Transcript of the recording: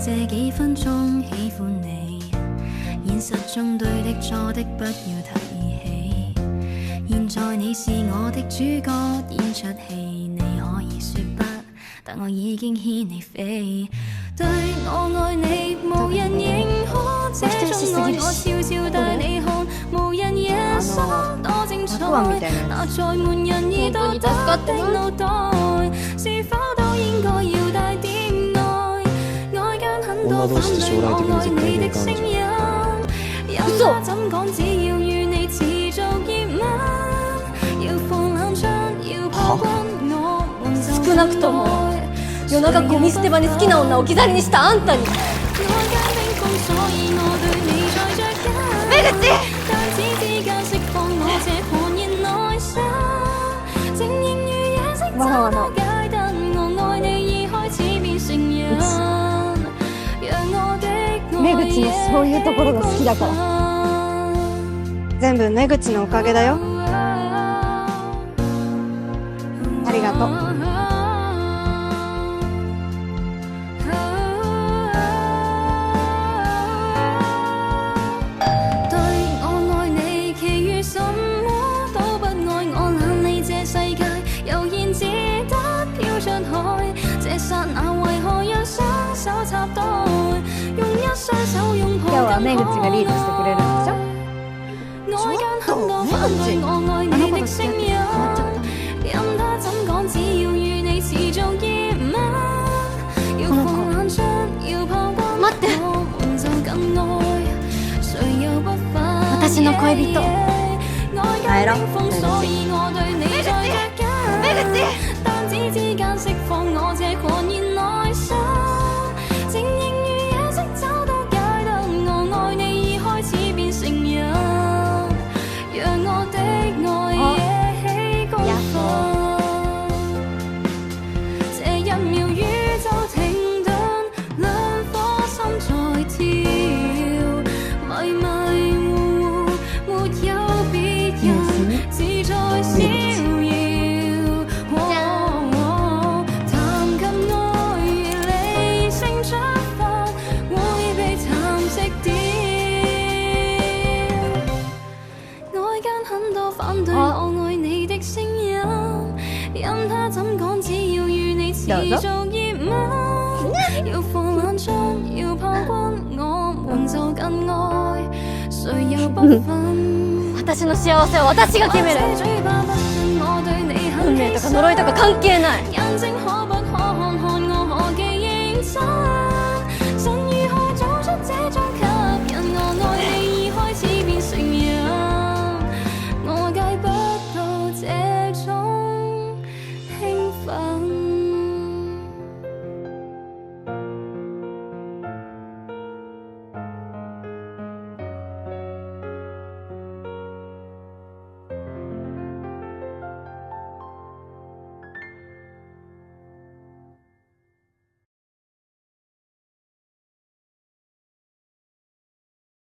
這幾分鐘喜歡你，現實中對的錯的不要提起。現在你是我的主角，演出戲你可以說不，但我已經牽你飛。對我愛你，無人認可，這種愛我悄悄帶你看，無人野心多精彩，那載滿仁義道德的腦袋，是否都應該要帶點愛？外間很多反對我愛你的聲音，任他怎講，只要與你持續熱吻，要放冷槍，要破軍，我們就少なくとも夜中ゴミ捨て場に好きな女を置き去りにしたあんたに。わらわの目口のそういうところが好きだから。全部目口のおかげだよ。ありがとう。今日は目口がリードしてくれるんでしょ。ちょっと目口、あの子と付き合って変わっちゃったの。この子待って、私の恋人帰ろう。目口私の幸せは私が決める。運命とか呪いとか関係ない。